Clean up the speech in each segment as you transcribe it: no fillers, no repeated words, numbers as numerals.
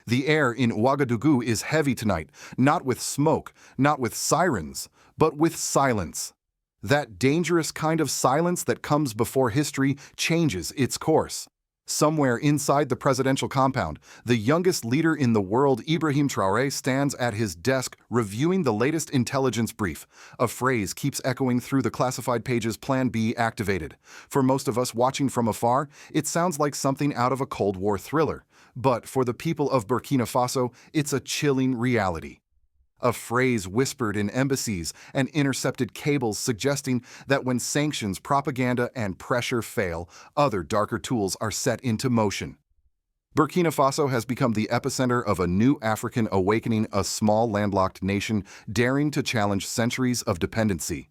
The air in Ouagadougou is heavy tonight, not with smoke, not with sirens, but with silence. That dangerous kind of silence that comes before history changes its course. Somewhere inside the presidential compound, the youngest leader in the world, Ibrahim Traoré, stands at his desk reviewing the latest intelligence brief. A phrase keeps echoing through the classified pages: Plan B activated. For most of us watching from afar, it sounds like something out of a Cold War thriller. But for the people of Burkina Faso, it's a chilling reality. A phrase whispered in embassies and intercepted cables suggesting that when sanctions, propaganda, and pressure fail, other darker tools are set into motion. Burkina Faso has become the epicenter of a new African awakening, a small landlocked nation daring to challenge centuries of dependency.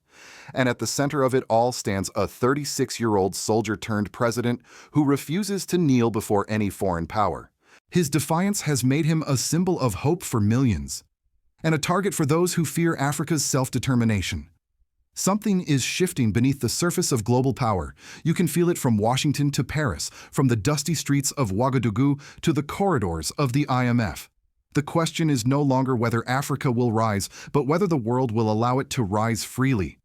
And at the center of it all stands a 36-year-old soldier-turned-president who refuses to kneel before any foreign power. His defiance has made him a symbol of hope for millions, and a target for those who fear Africa's self-determination. Something is shifting beneath the surface of global power. You can feel it from Washington to Paris, from the dusty streets of Ouagadougou to the corridors of the IMF. The question is no longer whether Africa will rise, but whether the world will allow it to rise freely.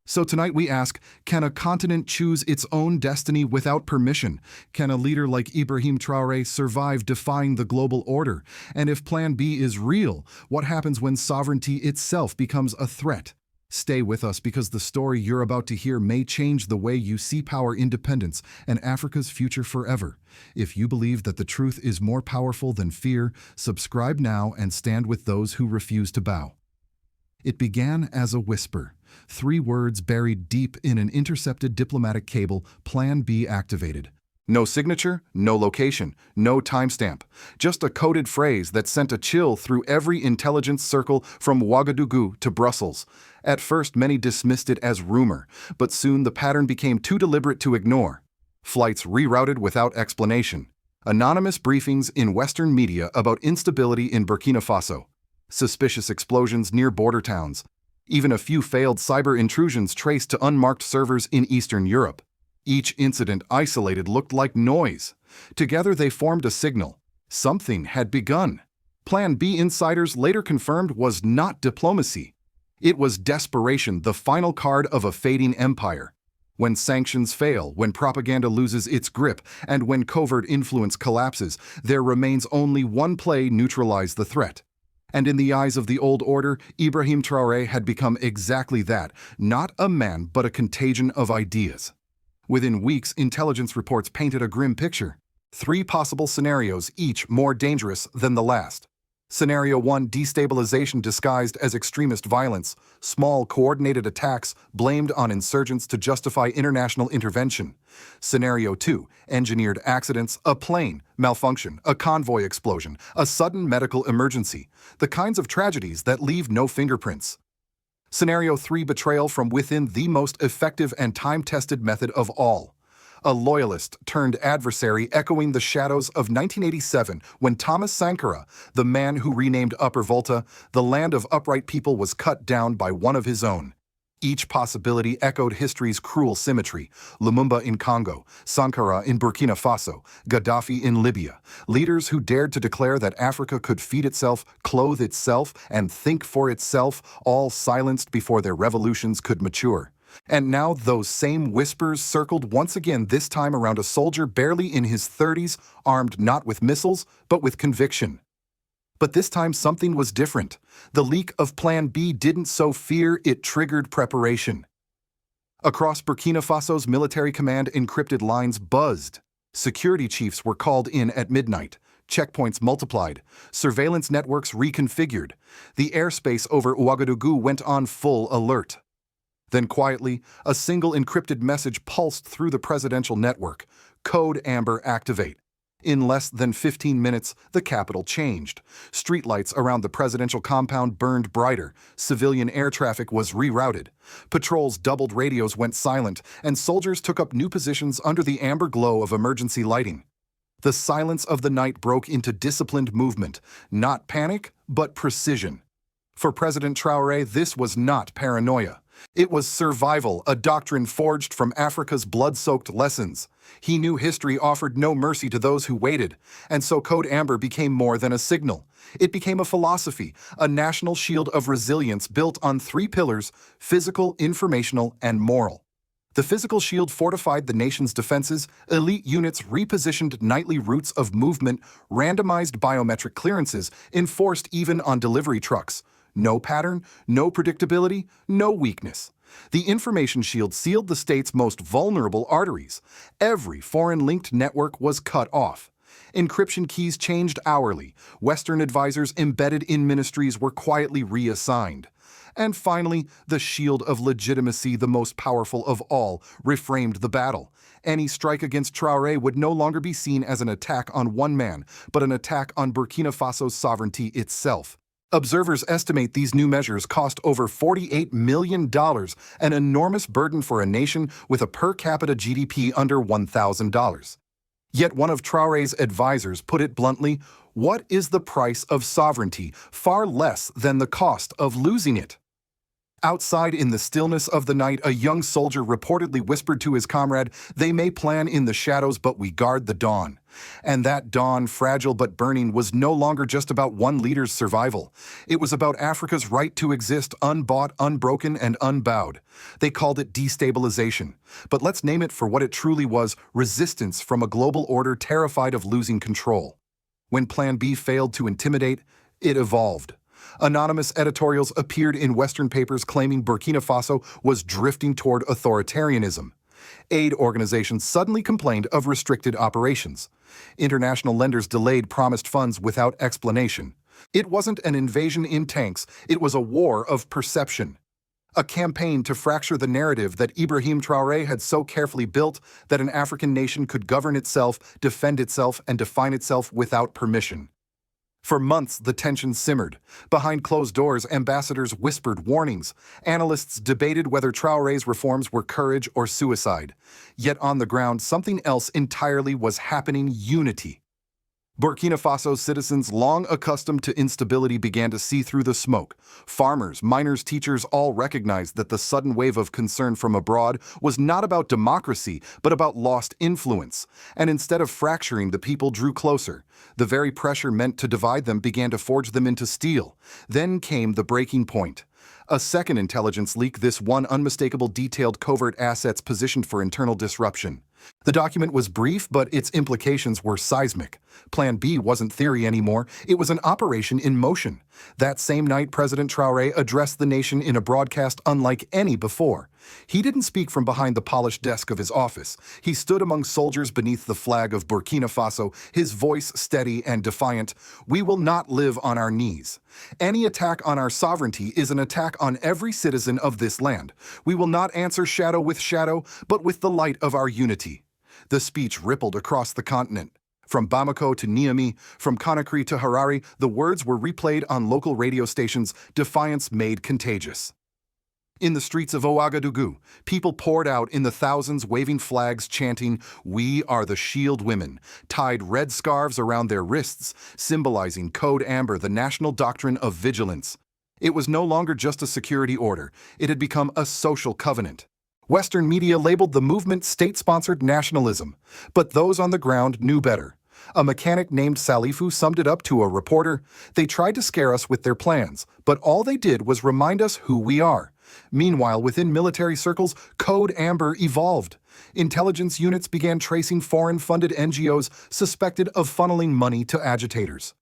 So tonight we ask, can a continent choose its own destiny without permission? Can a leader like Ibrahim Traoré survive defying the global order? And if Plan B is real, what happens when sovereignty itself becomes a threat? Stay with us, because the story you're about to hear may change the way you see power, independence, and Africa's future forever. If you believe that the truth is more powerful than fear, subscribe now and stand with those who refuse to bow. It began as a whisper. 3 words buried deep in an intercepted diplomatic cable: Plan B activated. No signature, no location, no timestamp. Just a coded phrase that sent a chill through every intelligence circle from Ouagadougou to Brussels. At first, many dismissed it as rumor, but soon the pattern became too deliberate to ignore. Flights rerouted without explanation. Anonymous briefings in Western media about instability in Burkina Faso. Suspicious explosions near border towns. Even a few failed cyber intrusions traced to unmarked servers in Eastern Europe. Each incident isolated looked like noise. Together they formed a signal. Something had begun. Plan B, insiders later confirmed, was not diplomacy. It was desperation, the final card of a fading empire. When sanctions fail, when propaganda loses its grip, and when covert influence collapses, there remains only one play: neutralize the threat. And in the eyes of the old order, Ibrahim Traoré had become exactly that: not a man, but a contagion of ideas. Within weeks, intelligence reports painted a grim picture. 3 possible scenarios, each more dangerous than the last. Scenario 1: destabilization disguised as extremist violence. Small, coordinated attacks blamed on insurgents to justify international intervention. Scenario 2: engineered accidents, a plane malfunction, a convoy explosion, a sudden medical emergency. The kinds of tragedies that leave no fingerprints. Scenario 3: betrayal from within, the most effective and time-tested method of all. A loyalist turned adversary, echoing the shadows of 1987 when Thomas Sankara, the man who renamed Upper Volta, the land of upright people, was cut down by one of his own. Each possibility echoed history's cruel symmetry: Lumumba in Congo, Sankara in Burkina Faso, Gaddafi in Libya. Leaders who dared to declare that Africa could feed itself, clothe itself, and think for itself, all silenced before their revolutions could mature. And now those same whispers circled once again, this time around a soldier barely in his 30s, armed not with missiles, but with conviction. But this time something was different. The leak of Plan B didn't sow fear, it triggered preparation. Across Burkina Faso's military command, encrypted lines buzzed. Security chiefs were called in at midnight. Checkpoints multiplied. Surveillance networks reconfigured. The airspace over Ouagadougou went on full alert. Then quietly, a single encrypted message pulsed through the presidential network: Code Amber activate. In less than 15 minutes, the capital changed. Streetlights around the presidential compound burned brighter. Civilian air traffic was rerouted. Patrols doubled, radios went silent, and soldiers took up new positions under the amber glow of emergency lighting. The silence of the night broke into disciplined movement, not panic, but precision. For President Traoré, this was not paranoia. It was survival, a doctrine forged from Africa's blood-soaked lessons. He knew history offered no mercy to those who waited, and so Code Amber became more than a signal. It became a philosophy, a national shield of resilience built on three pillars: physical, informational, and moral. The physical shield fortified the nation's defenses, elite units repositioned nightly routes of movement, randomized biometric clearances, enforced even on delivery trucks. No pattern, no predictability, no weakness. The information shield sealed the state's most vulnerable arteries. Every foreign-linked network was cut off. Encryption keys changed hourly. Western advisors embedded in ministries were quietly reassigned. And finally, the shield of legitimacy, the most powerful of all, reframed the battle. Any strike against Traore would no longer be seen as an attack on one man, but an attack on Burkina Faso's sovereignty itself. Observers estimate these new measures cost over $48 million, an enormous burden for a nation with a per capita GDP under $1,000. Yet one of Traore's advisors put it bluntly: what is the price of sovereignty? Far less than the cost of losing it. Outside in the stillness of the night, a young soldier reportedly whispered to his comrade, "They may plan in the shadows, but we guard the dawn." And that dawn, fragile but burning, was no longer just about one leader's survival. It was about Africa's right to exist, unbought, unbroken, and unbowed. They called it destabilization. But let's name it for what it truly was: resistance from a global order terrified of losing control. When Plan B failed to intimidate, it evolved. Anonymous editorials appeared in Western papers claiming Burkina Faso was drifting toward authoritarianism. Aid organizations suddenly complained of restricted operations. International lenders delayed promised funds without explanation. It wasn't an invasion in tanks, it was a war of perception. A campaign to fracture the narrative that Ibrahim Traoré had so carefully built that an African nation could govern itself, defend itself, and define itself without permission. For months, the tension simmered. Behind closed doors, ambassadors whispered warnings. Analysts debated whether Traoré's reforms were courage or suicide. Yet on the ground, something else entirely was happening: unity. Burkina Faso's citizens, long accustomed to instability, began to see through the smoke. Farmers, miners, teachers all recognized that the sudden wave of concern from abroad was not about democracy, but about lost influence. And instead of fracturing, the people drew closer. The very pressure meant to divide them began to forge them into steel. Then came the breaking point. A second intelligence leak, this one unmistakable, detailed covert assets positioned for internal disruption. The document was brief, but its implications were seismic. Plan B wasn't theory anymore, it was an operation in motion. That same night, President Traoré addressed the nation in a broadcast unlike any before. He didn't speak from behind the polished desk of his office. He stood among soldiers beneath the flag of Burkina Faso, his voice steady and defiant. "We will not live on our knees. Any attack on our sovereignty is an attack on every citizen of this land. We will not answer shadow with shadow, but with the light of our unity." The speech rippled across the continent. From Bamako to Niamey, from Conakry to Harare, the words were replayed on local radio stations. Defiance made contagious. In the streets of Ouagadougou, people poured out in the thousands, waving flags, chanting, "We are the Shield Women," tied red scarves around their wrists, symbolizing Code Amber, the national doctrine of vigilance. It was no longer just a security order, it had become a social covenant. Western media labeled the movement state-sponsored nationalism, but those on the ground knew better. A mechanic named Salifu summed it up to a reporter: "They tried to scare us with their plans, but all they did was remind us who we are." Meanwhile, within military circles, Code Amber evolved. Intelligence units began tracing foreign-funded NGOs suspected of funneling money to agitators.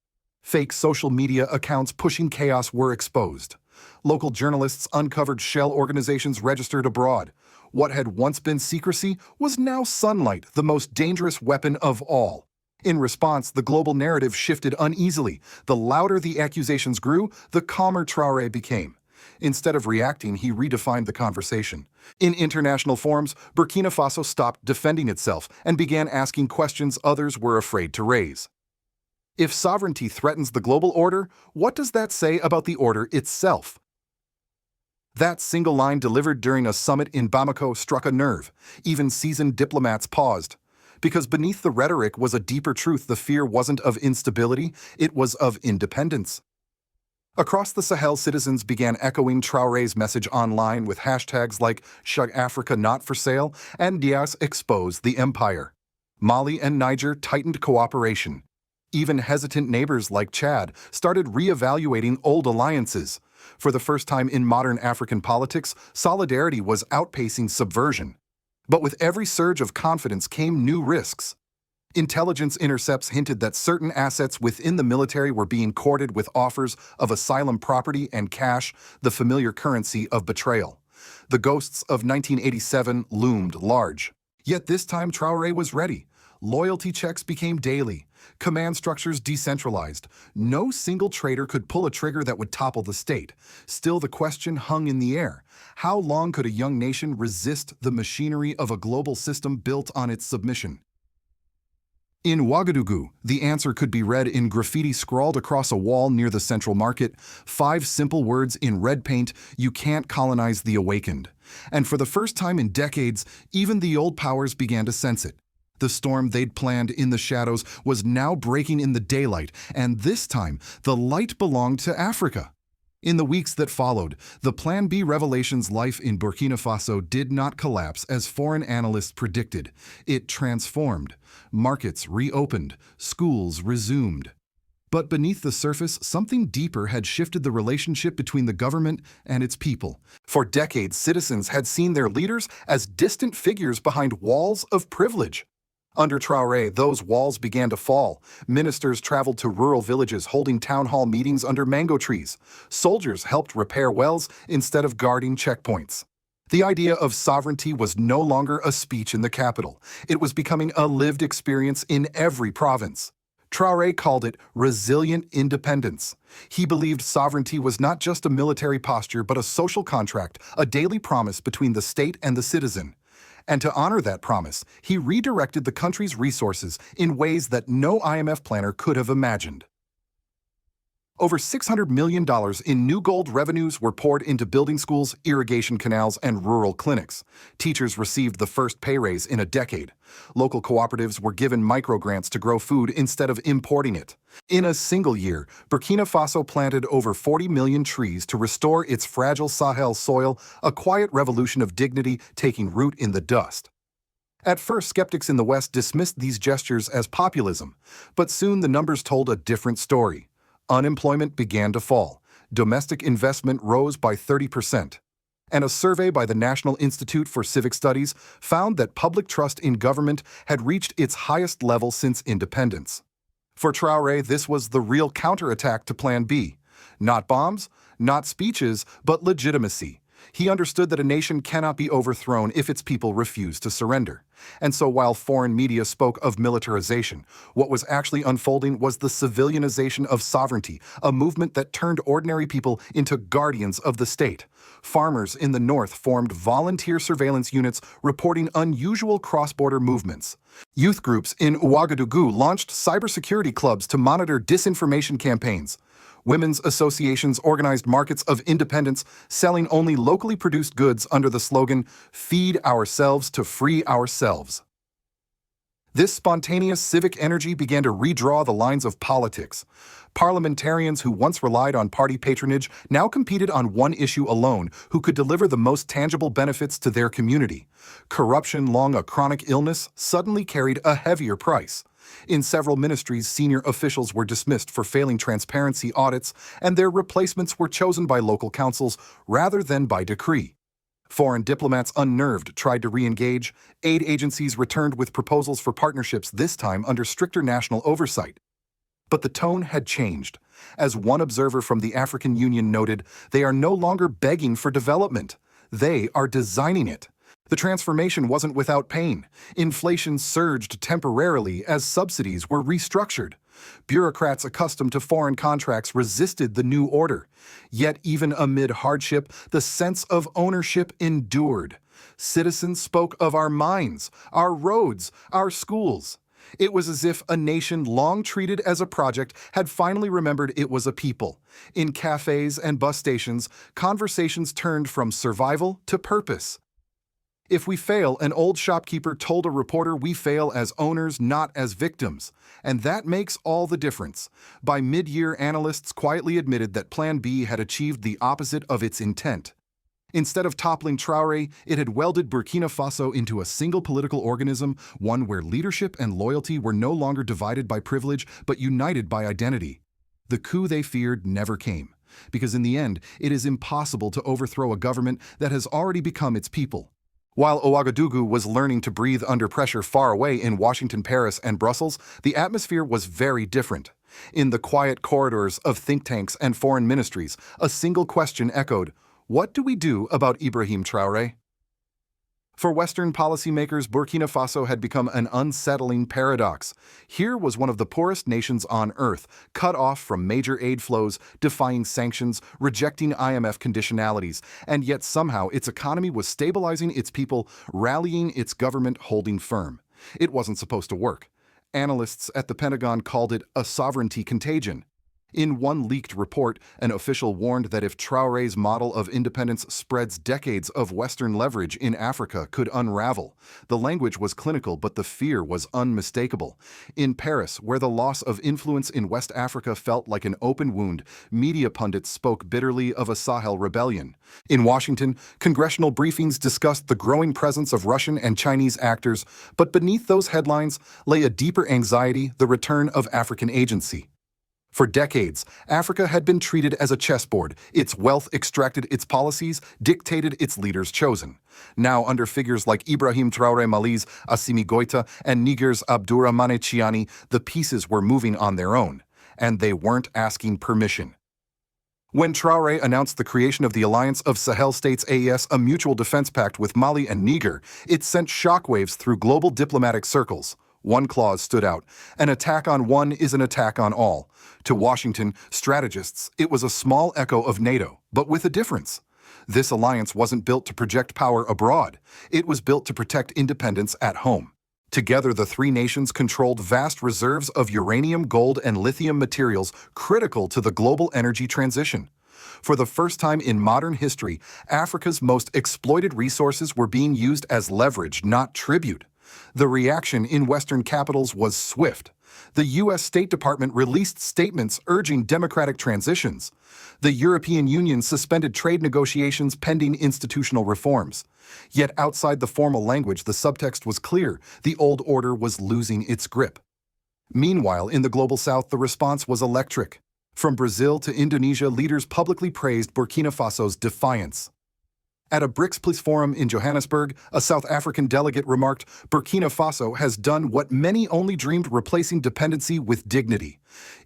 Fake social media accounts pushing chaos were exposed. Local journalists uncovered shell organizations registered abroad. What had once been secrecy was now sunlight, the most dangerous weapon of all. In response, the global narrative shifted uneasily. The louder the accusations grew, the calmer Traoré became. Instead of reacting, he redefined the conversation. In international forums, Burkina Faso stopped defending itself and began asking questions others were afraid to raise. If sovereignty threatens the global order, what does that say about the order itself? That single line, delivered during a summit in Bamako, struck a nerve. Even seasoned diplomats paused. Because beneath the rhetoric was a deeper truth: the fear wasn't of instability, it was of independence. Across the Sahel, citizens began echoing Traoré's message online with hashtags like Shug Africa Not For Sale and Dias Expose the Empire. Mali and Niger tightened cooperation. Even hesitant neighbors like Chad started re-evaluating old alliances. For the first time in modern African politics, solidarity was outpacing subversion. But with every surge of confidence came new risks. Intelligence intercepts hinted that certain assets within the military were being courted with offers of asylum property and cash, the familiar currency of betrayal. The ghosts of 1987 loomed large. Yet this time Traoré was ready. Loyalty checks became daily. Command structures decentralized. No single traitor could pull a trigger that would topple the state. Still, the question hung in the air. How long could a young nation resist the machinery of a global system built on its submission? In Ouagadougou, the answer could be read in graffiti scrawled across a wall near the central market. 5 simple words in red paint: you can't colonize the awakened. And for the first time in decades, even the old powers began to sense it. The storm they'd planned in the shadows was now breaking in the daylight, and this time, the light belonged to Africa. In the weeks that followed, the Plan B revelation's life in Burkina Faso did not collapse as foreign analysts predicted. It transformed. Markets reopened. Schools resumed. But beneath the surface, something deeper had shifted the relationship between the government and its people. For decades, citizens had seen their leaders as distant figures behind walls of privilege. Under Traoré, those walls began to fall. Ministers traveled to rural villages holding town hall meetings under mango trees. Soldiers helped repair wells instead of guarding checkpoints. The idea of sovereignty was no longer a speech in the capital. It was becoming a lived experience in every province. Traoré called it resilient independence. He believed sovereignty was not just a military posture but a social contract, a daily promise between the state and the citizen. And to honor that promise, he redirected the country's resources in ways that no IMF planner could have imagined. Over $600 million in new gold revenues were poured into building schools, irrigation canals, and rural clinics. Teachers received the first pay raise in a decade. Local cooperatives were given microgrants to grow food instead of importing it. In a single year, Burkina Faso planted over 40 million trees to restore its fragile Sahel soil, a quiet revolution of dignity taking root in the dust. At first, skeptics in the West dismissed these gestures as populism, but soon the numbers told a different story. Unemployment began to fall. Domestic investment rose by 30%. And a survey by the National Institute for Civic Studies found that public trust in government had reached its highest level since independence. For Traoré, this was the real counterattack to Plan B. Not bombs, not speeches, but legitimacy. He understood that a nation cannot be overthrown if its people refuse to surrender. And so while foreign media spoke of militarization, what was actually unfolding was the civilianization of sovereignty, a movement that turned ordinary people into guardians of the state. Farmers in the north formed volunteer surveillance units reporting unusual cross-border movements. Youth groups in Ouagadougou launched cybersecurity clubs to monitor disinformation campaigns. Women's associations organized markets of independence, selling only locally produced goods under the slogan, "Feed ourselves to free ourselves." This spontaneous civic energy began to redraw the lines of politics. Parliamentarians who once relied on party patronage now competed on one issue alone: who could deliver the most tangible benefits to their community. Corruption, long a chronic illness, suddenly carried a heavier price. In several ministries, senior officials were dismissed for failing transparency audits, and their replacements were chosen by local councils rather than by decree. Foreign diplomats, unnerved, tried to re-engage. Aid agencies returned with proposals for partnerships, this time under stricter national oversight. But the tone had changed. As one observer from the African Union noted, they are no longer begging for development. They are designing it. The transformation wasn't without pain. Inflation surged temporarily as subsidies were restructured. Bureaucrats accustomed to foreign contracts resisted the new order. Yet even amid hardship, the sense of ownership endured. Citizens spoke of our mines, our roads, our schools. It was as if a nation long treated as a project had finally remembered it was a people. In cafes and bus stations, conversations turned from survival to purpose. If we fail, an old shopkeeper told a reporter, we fail as owners, not as victims. And that makes all the difference. By mid-year, analysts quietly admitted that Plan B had achieved the opposite of its intent. Instead of toppling Traore, it had welded Burkina Faso into a single political organism, one where leadership and loyalty were no longer divided by privilege but united by identity. The coup they feared never came, because in the end, it is impossible to overthrow a government that has already become its people. While Ouagadougou was learning to breathe under pressure far away in Washington, Paris, and Brussels, the atmosphere was very different. In the quiet corridors of think tanks and foreign ministries, a single question echoed: what do we do about Ibrahim Traoré? For Western policymakers, Burkina Faso had become an unsettling paradox. Here was one of the poorest nations on earth, cut off from major aid flows, defying sanctions, rejecting IMF conditionalities, and yet somehow its economy was stabilizing its people, rallying its government, holding firm. It wasn't supposed to work. Analysts at the Pentagon called it a sovereignty contagion. In one leaked report, an official warned that if Traoré's model of independence spreads, decades of Western leverage in Africa could unravel. The language was clinical, but the fear was unmistakable. In Paris, where the loss of influence in West Africa felt like an open wound, media pundits spoke bitterly of a Sahel rebellion. In Washington, congressional briefings discussed the growing presence of Russian and Chinese actors, but beneath those headlines lay a deeper anxiety: the return of African agency. For decades, Africa had been treated as a chessboard. Its wealth extracted, its policies dictated, its leaders chosen. Now, under figures like Ibrahim Traoré, Mali's Assimi Goïta, and Niger's Abdourahmane Chiani, the pieces were moving on their own, and they weren't asking permission. When Traoré announced the creation of the Alliance of Sahel States (AES), a mutual defense pact with Mali and Niger, it sent shockwaves through global diplomatic circles. One clause stood out: an attack on one is an attack on all. To Washington strategists, it was a small echo of NATO, but with a difference. This alliance wasn't built to project power abroad. It was built to protect independence at home. Together, the three nations controlled vast reserves of uranium, gold, and lithium materials critical to the global energy transition. For the first time in modern history, Africa's most exploited resources were being used as leverage, not tribute. The reaction in Western capitals was swift. The U.S. State Department released statements urging democratic transitions. The European Union suspended trade negotiations pending institutional reforms. Yet outside the formal language, the subtext was clear: the old order was losing its grip. Meanwhile, in the Global South, the response was electric. From Brazil to Indonesia, leaders publicly praised Burkina Faso's defiance. At a BRICS Plus forum in Johannesburg, a South African delegate remarked, "Burkina Faso has done what many only dreamed, replacing dependency with dignity."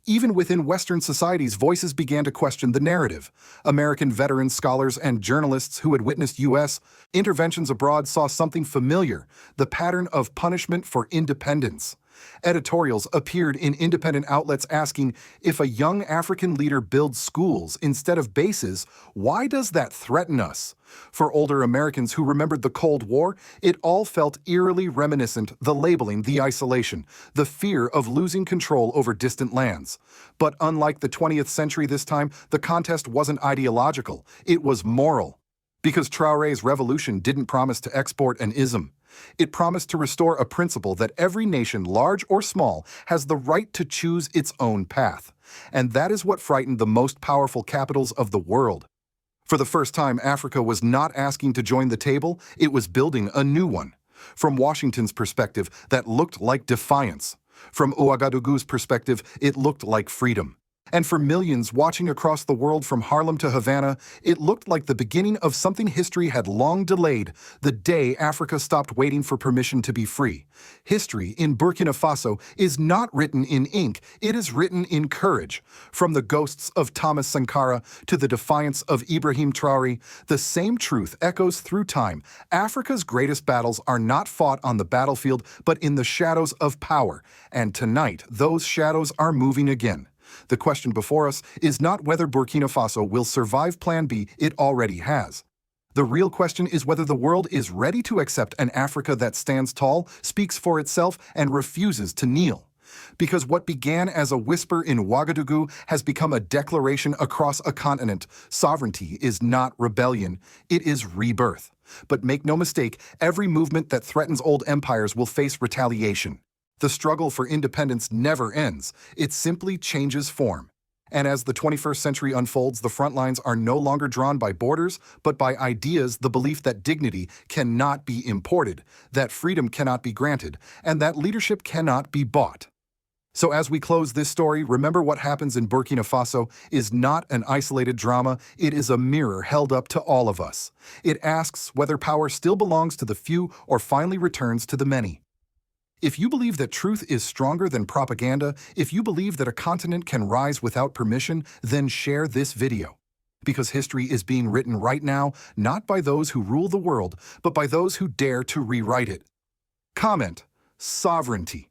Even within Western societies, voices began to question the narrative. American veterans, scholars, and journalists who had witnessed U.S. interventions abroad saw something familiar: the pattern of punishment for independence. Editorials appeared in independent outlets asking, if a young African leader builds schools instead of bases, why does that threaten us? For older Americans who remembered the Cold War, it all felt eerily reminiscent: the labeling, the isolation, the fear of losing control over distant lands. But unlike the 20th century this time, the contest wasn't ideological, it was moral. Because Traoré's revolution didn't promise to export an ism. It promised to restore a principle that every nation, large or small, has the right to choose its own path. And that is what frightened the most powerful capitals of the world. For the first time, Africa was not asking to join the table, it was building a new one. From Washington's perspective, that looked like defiance. From Ouagadougou's perspective, it looked like freedom. And for millions watching across the world from Harlem to Havana, it looked like the beginning of something history had long delayed: the day Africa stopped waiting for permission to be free. History in Burkina Faso is not written in ink, it is written in courage. From the ghosts of Thomas Sankara to the defiance of Ibrahim Traoré, the same truth echoes through time: Africa's greatest battles are not fought on the battlefield, but in the shadows of power. And tonight, those shadows are moving again. The question before us is not whether Burkina Faso will survive Plan B, it already has. The real question is whether the world is ready to accept an Africa that stands tall, speaks for itself, and refuses to kneel. Because what began as a whisper in Ouagadougou has become a declaration across a continent. Sovereignty is not rebellion, it is rebirth. But make no mistake, every movement that threatens old empires will face retaliation. The struggle for independence never ends, it simply changes form. And as the 21st century unfolds, the front lines are no longer drawn by borders, but by ideas, the belief that dignity cannot be imported, that freedom cannot be granted, and that leadership cannot be bought. So as we close this story, remember what happens in Burkina Faso is not an isolated drama, it is a mirror held up to all of us. It asks whether power still belongs to the few or finally returns to the many. If you believe that truth is stronger than propaganda, if you believe that a continent can rise without permission, then share this video. Because history is being written right now, not by those who rule the world, but by those who dare to rewrite it. Comment: sovereignty.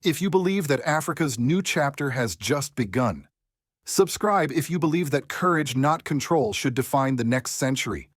If you believe that Africa's new chapter has just begun. Subscribe if you believe that courage, not control, should define the next century.